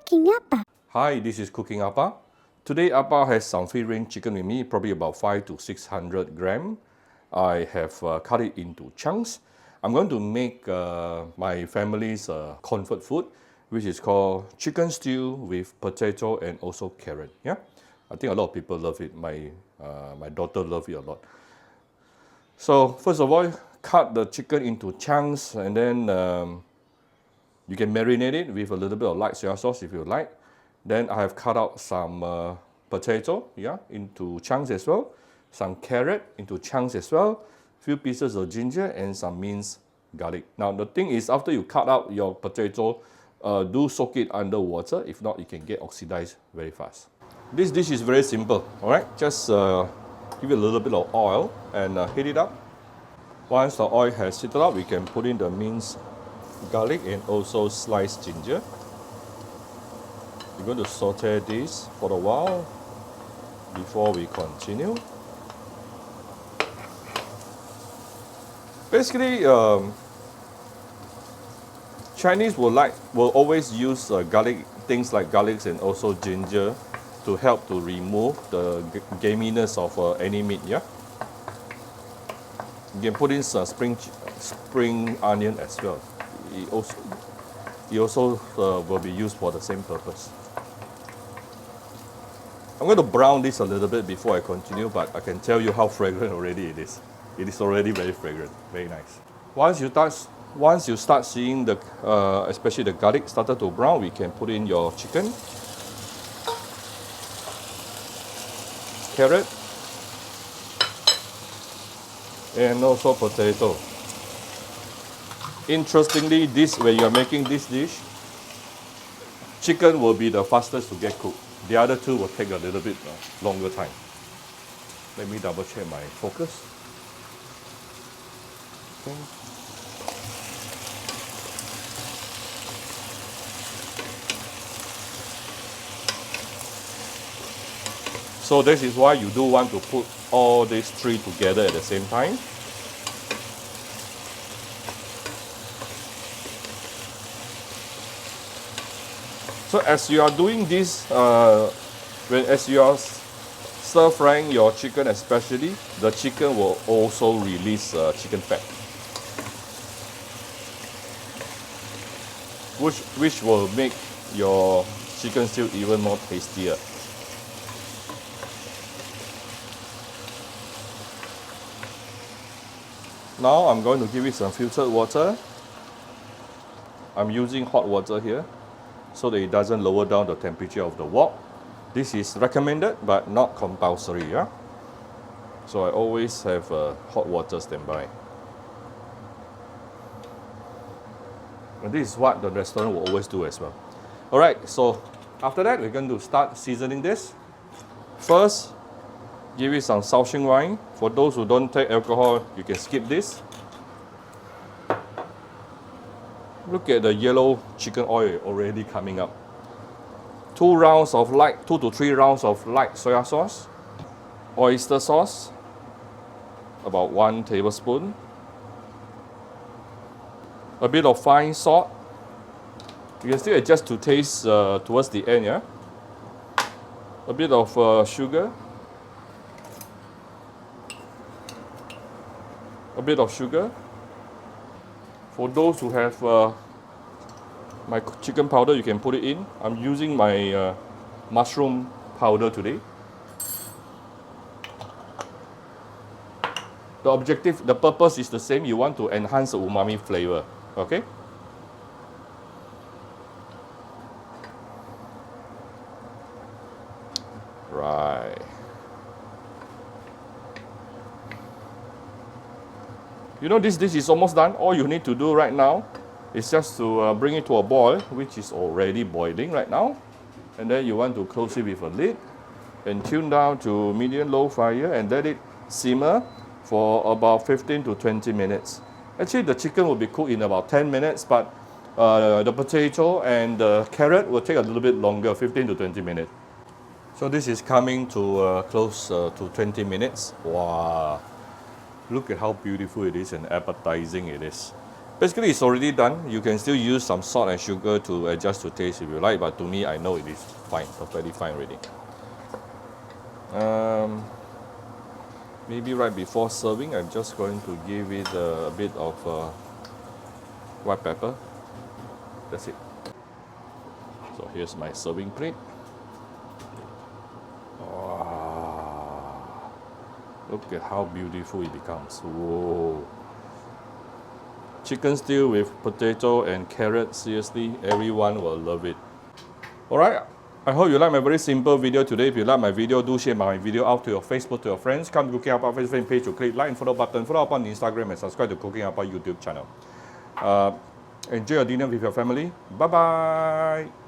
Cooking apa? Hi, this is Cooking Appa. Today Appa has some free-range chicken with me, probably about 5 to 600 gram. I have cut it into chunks. I'm going to make my family's comfort food, which is called chicken stew with potato and also carrot. Yeah, I think a lot of people love it. My daughter loves it a lot. So first of all, cut the chicken into chunks, and then you can marinate it with a little bit of light soy sauce if you like. Then I have cut out some potato, into chunks as well. Some carrot into chunks as well. Few pieces of ginger and some minced garlic. Now the thing is, after you cut out your potato, do soak it under water. If not, it can get oxidized very fast. This dish is very simple. All right, just give it a little bit of oil and heat it up. Once the oil has heated up, we can put in the minced garlic and also sliced ginger. We're going to saute this for a while before we continue. Basically, Chinese will always use garlic, things like garlics and also ginger to help to remove the gaminess of any meat. Yeah, you can put in some spring onion as well. It also will be used for the same purpose. I'm going to brown this a little bit before I continue, but I can tell you how fragrant already it is. It is already very fragrant, very nice. Once you start seeing the, especially the garlic started to brown, we can put in your chicken, carrot, and also potato. Interestingly, when you are making this dish, chicken will be the fastest to get cooked. The other two will take a little bit longer time. Let me double check my focus. Okay. So this is why you do want to put all these three together at the same time. So as you are doing this, as you are stir frying your chicken especially, the chicken will also release chicken fat, which will make your chicken stew even more tastier. Now I'm going to give it some filtered water. I'm using hot water here, so that it doesn't lower down the temperature of the wok. This is recommended but not compulsory. Yeah? So I always have hot water standby. And this is what the restaurant will always do as well. Alright, so after that we're going to start seasoning this. First, give it some Sautéing wine. For those who don't take alcohol, you can skip this. Look at the yellow chicken oil already coming up. 2 to 3 rounds of light soy sauce. Oyster sauce, about 1 tablespoon. A bit of fine salt. You can still adjust to taste towards the end, yeah? A bit of sugar. A bit of sugar. For those who have my chicken powder, you can put it in. I'm using my mushroom powder today. The purpose is the same. You want to enhance the umami flavor, okay? Right. You know, this dish is almost done. All you need to do right now is just to bring it to a boil, which is already boiling right now. And then you want to close it with a lid and tune down to medium-low fire and let it simmer for about 15 to 20 minutes. Actually, the chicken will be cooked in about 10 minutes, but the potato and the carrot will take a little bit longer, 15 to 20 minutes. So this is coming to close to 20 minutes. Wow. Look at how beautiful it is and appetizing it is. Basically, it's already done. You can still use some salt and sugar to adjust to taste if you like, but to me, I know it is fine, perfectly fine already. Maybe right before serving, I'm just going to give it a bit of white pepper. That's it. So here's my serving plate. Wow. Look at how beautiful it becomes. Whoa. Chicken stew with potato and carrot, seriously, everyone will love it. Alright, I hope you like my very simple video today. If you like my video, do share my video out to your Facebook, to your friends. Come to Cooking Appa Facebook page to click like and follow button. Follow up on Instagram and subscribe to Cooking Appa YouTube channel. Enjoy your dinner with your family. Bye-bye.